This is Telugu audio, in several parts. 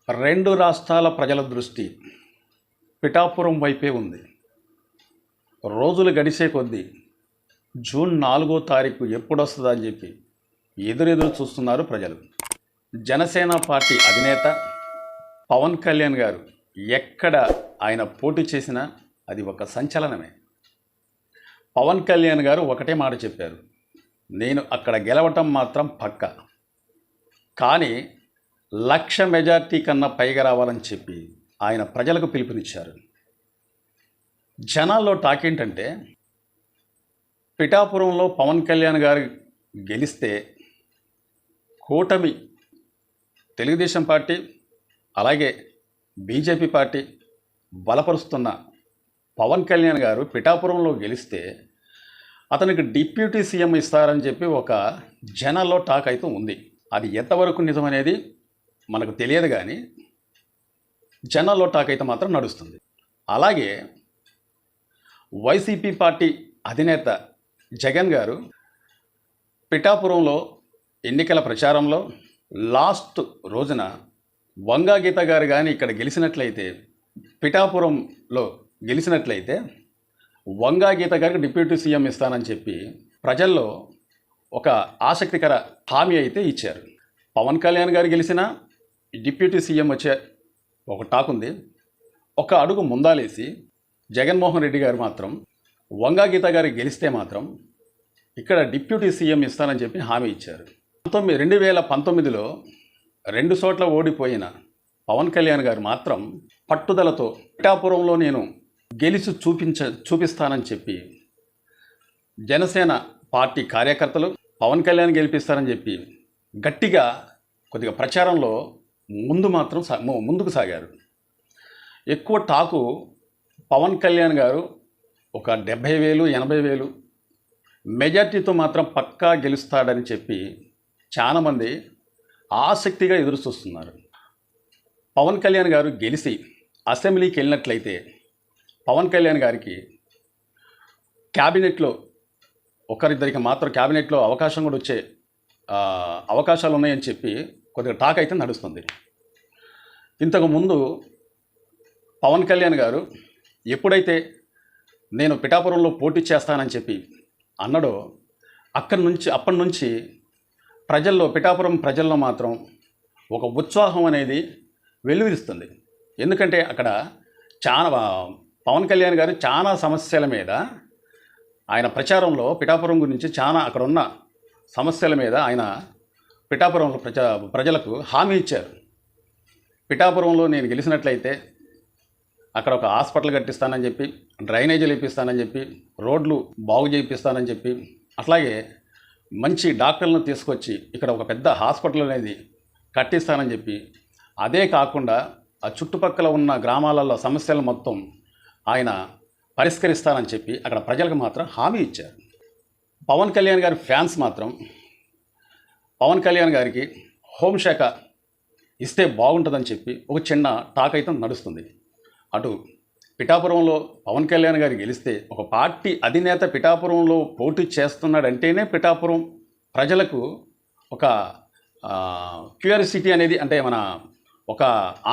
రెండు రాష్ట్రాల ప్రజల దృష్టి పిఠాపురం వైపే ఉంది. రోజులు గడిచే కొద్దీ జూన్ 4వ తారీఖు ఎప్పుడొస్తుందా అని చెప్పి ఎదురెదురు చూస్తున్నారు ప్రజలు. జనసేన పార్టీ అధినేత పవన్ కళ్యాణ్ గారు ఎక్కడ ఆయన పోటీ చేసినా అది ఒక సంచలనమే. పవన్ కళ్యాణ్ గారు ఒకటే మాట చెప్పారు, నేను అక్కడ గెలవటం మాత్రం పక్కా, కానీ 1,00,000 మెజార్టీ కన్నా పైగా రావాలని చెప్పి ఆయన ప్రజలకు పిలుపునిచ్చారు. జనాల్లో టాక్ ఏంటంటే పిఠాపురంలో పవన్ కళ్యాణ్ గారు గెలిస్తే కూటమి తెలుగుదేశం పార్టీ అలాగే బీజేపీ పార్టీ బలపరుస్తున్న పవన్ కళ్యాణ్ గారు పిఠాపురంలో గెలిస్తే అతనికి డిప్యూటీ సీఎం ఇస్తారని చెప్పి ఒక జనాల్లో టాక్ అయితే ఉంది. అది ఎంతవరకు నిజమనేది మనకు తెలియదు, కానీ జనాల్లో టాక్ అయితే మాత్రం నడుస్తుంది. అలాగే వైసీపీ పార్టీ అధినేత జగన్ గారు పిఠాపురంలో ఎన్నికల ప్రచారంలో లాస్ట్ రోజున వంగా గీత గారు కానీ ఇక్కడ గెలిచినట్లయితే, పిఠాపురంలో గెలిచినట్లయితే వంగా గీత గారికి డిప్యూటీ సీఎం ఇస్తానని చెప్పి ప్రజల్లో ఒక ఆసక్తికర హామీ అయితే ఇచ్చారు. పవన్ కళ్యాణ్ గారు గెలిచినా డిప్యూటీ సీఎం వచ్చే ఒక టాక్ ఉంది. ఒక అడుగు ముందాలేసి జగన్మోహన్ రెడ్డి గారు మాత్రం వంగా గీత గారు గెలిస్తే మాత్రం ఇక్కడ డిప్యూటీ సీఎం ఇస్తానని చెప్పి హామీ ఇచ్చారు. 2019లో 2 చోట్ల ఓడిపోయిన పవన్ కళ్యాణ్ గారు మాత్రం పట్టుదలతో పిఠాపురంలో నేను గెలిచి చూపిస్తానని చెప్పి జనసేన పార్టీ కార్యకర్తలు పవన్ కళ్యాణ్ గెలిపిస్తారని చెప్పి గట్టిగా కొద్దిగా ప్రచారంలో ముందుకు సాగారు. ఎక్కువ టాకు పవన్ కళ్యాణ్ గారు ఒక 70,000 80,000 మెజార్టీతో మాత్రం పక్కా గెలుస్తాడని చెప్పి చాలామంది ఆసక్తిగా ఎదురు చూస్తున్నారు. పవన్ కళ్యాణ్ గారు గెలిచి అసెంబ్లీకి వెళ్ళినట్లయితే పవన్ కళ్యాణ్ గారికి క్యాబినెట్లో ఒకరిద్దరికి మాత్రం క్యాబినెట్లో అవకాశం కూడా వచ్చే అవకాశాలు ఉన్నాయని చెప్పి కొద్దిగా టాక్ అయితే నడుస్తుంది. ఇంతకుముందు పవన్ కళ్యాణ్ గారు ఎప్పుడైతే నేను పిఠాపురంలో పోటీ చేస్తానని చెప్పి అన్నాడో అప్పటి నుంచి పిఠాపురం ప్రజల్లో మాత్రం ఒక ఉత్సాహం అనేది వెల్లువిరుస్తుంది. ఎందుకంటే అక్కడ పవన్ కళ్యాణ్ గారు చాలా సమస్యల మీద ఆయన ప్రచారంలో పిఠాపురం గురించి అక్కడ ఉన్న సమస్యల మీద ఆయన పిఠాపురంలో ప్రజలకు హామీ ఇచ్చారు. పిఠాపురంలో నేను గెలిచినట్లయితే అక్కడ ఒక హాస్పిటల్ కట్టిస్తానని చెప్పి, డ్రైనేజీలు ఇప్పిస్తానని చెప్పి, రోడ్లు బాగు చేయిస్తానని చెప్పి, అట్లాగే మంచి డాక్టర్లను తీసుకొచ్చి ఇక్కడ ఒక పెద్ద హాస్పిటల్ అనేది కట్టిస్తానని చెప్పి, అదే కాకుండా ఆ చుట్టుపక్కల ఉన్న గ్రామాలలో సమస్యలు మొత్తం ఆయన పరిష్కరిస్తానని చెప్పి అక్కడ ప్రజలకు మాత్రం హామీ ఇచ్చారు. పవన్ కళ్యాణ్ గారి ఫ్యాన్స్ మాత్రం పవన్ కళ్యాణ్ గారికి హోంశాఖ ఇస్తే బాగుంటుందని చెప్పి ఒక చిన్న టాక్ అయితే నడుస్తుంది. అటు పిఠాపురంలో పవన్ కళ్యాణ్ గారు గెలిస్తే ఒక పార్టీ అధినేత పిఠాపురంలో పోటీ చేస్తున్నాడంటేనే పిఠాపురం ప్రజలకు ఒక క్యూరియాసిటీ అనేది, అంటే ఒక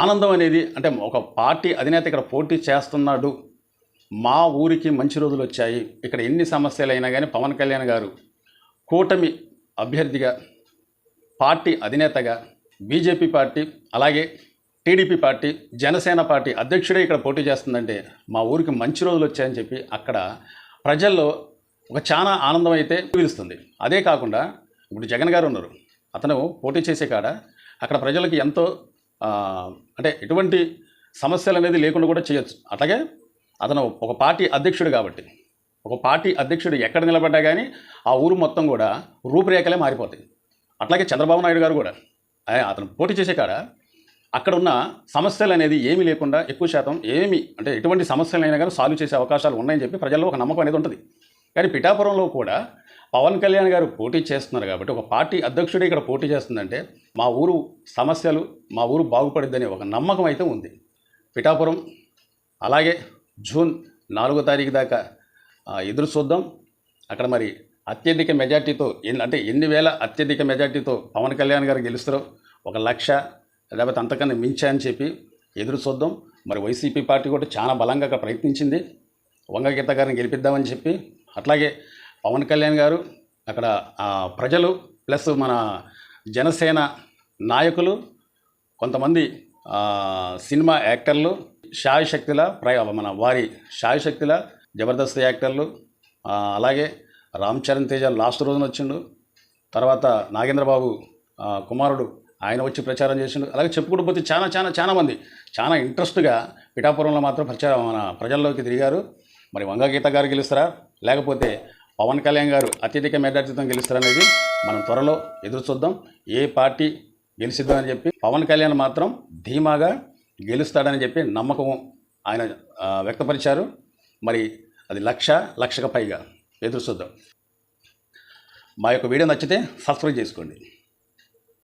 ఆనందం అనేది, అంటే ఒక పార్టీ అధినేత ఇక్కడ పోటీ చేస్తున్నాడు, మా ఊరికి మంచి రోజులు వచ్చాయి, ఇక్కడ ఎన్ని సమస్యలైనా కానీ పవన్ కళ్యాణ్ గారు కూటమి అభ్యర్థిగా, పార్టీ అధినేతగా, బీజేపీ పార్టీ అలాగే టీడీపీ పార్టీ, జనసేన పార్టీ అధ్యక్షుడే ఇక్కడ పోటీ చేస్తుందంటే మా ఊరికి మంచి రోజులు వచ్చాయని చెప్పి అక్కడ ప్రజల్లో ఒక చాలా ఆనందం అయితే పిలుస్తుంది. అదే కాకుండా ఇప్పుడు జగన్ గారు ఉన్నారు, అతను పోటీ చేసే కాడ అక్కడ ప్రజలకి ఎంతో అంటే ఎటువంటి సమస్యలు అనేది లేకుండా కూడా చేయొచ్చు. అట్లాగే అతను ఒక పార్టీ అధ్యక్షుడు కాబట్టి, ఒక పార్టీ అధ్యక్షుడు ఎక్కడ నిలబడ్డా కానీ ఆ ఊరు మొత్తం కూడా రూపురేఖలే మారిపోతాయి. అట్లాగే చంద్రబాబు నాయుడు గారు కూడా అతను పోటీ చేసే కాడ అక్కడ ఉన్న సమస్యలు అనేది ఏమీ లేకుండా ఎక్కువ శాతం అంటే ఎటువంటి సమస్యలైనా కానీ సాల్వ్ చేసే అవకాశాలు ఉన్నాయని చెప్పి ప్రజల్లో ఒక నమ్మకం అనేది ఉంటుంది. కానీ పిఠాపురంలో కూడా పవన్ కళ్యాణ్ గారు పోటీ చేస్తున్నారు కాబట్టి, ఒక పార్టీ అధ్యక్షుడే ఇక్కడ పోటీ చేస్తుందంటే మా ఊరు సమస్యలు, మా ఊరు బాగుపడిద్దని ఒక నమ్మకం అయితే ఉంది. పిఠాపురం అలాగే జూన్ 4వ తారీఖు దాకా ఎదురు చూద్దాం. అక్కడ మరి అత్యధిక మెజార్టీతో ఎన్ని వేల అత్యధిక మెజార్టీతో పవన్ కళ్యాణ్ గారు గెలుస్తారో, 1,00,000 లేకపోతే అంతకన్నా మించా అని చెప్పి ఎదురు చూద్దాం. మరి వైసీపీ పార్టీ కూడా చాలా బలంగా అక్కడ ప్రయత్నించింది వంగగీత గారిని గెలిపిద్దామని చెప్పి. అట్లాగే పవన్ కళ్యాణ్ గారు అక్కడ ప్రజలు ప్లస్ మన జనసేన నాయకులు కొంతమంది సినిమా యాక్టర్లు శాయశక్తుల మన వారి శాయశక్తుల జబర్దస్త్ యాక్టర్లు, అలాగే రామ్ చరణ్ తేజ లాస్ట్ రోజున వచ్చిండు, తర్వాత నాగేంద్రబాబు కుమారుడు ఆయన వచ్చి ప్రచారం చేసిండు. అలాగే చెప్పుకుంటూ పోతే చాలా మంది చాలా ఇంట్రెస్ట్గా పిఠాపురంలో మాత్రం మన ప్రజల్లోకి తిరిగారు. మరి వంగగీత గారు గెలుస్తారా లేకపోతే పవన్ కళ్యాణ్ గారు అత్యధిక మెజార్టీతో గెలుస్తారా అనేది మనం త్వరలో ఎదురు చూద్దాం. ఏ పార్టీ గెలిచిద్దామని చెప్పి పవన్ కళ్యాణ్ మాత్రం ధీమాగా గెలుస్తాడని చెప్పి నమ్మకం ఆయన వ్యక్తపరిచారు. మరి అది లక్షకు పైగా ఎదురు చూద్దాం. మా యొక్క వీడియో నచ్చితే సబ్స్క్రైబ్ చేసుకోండి.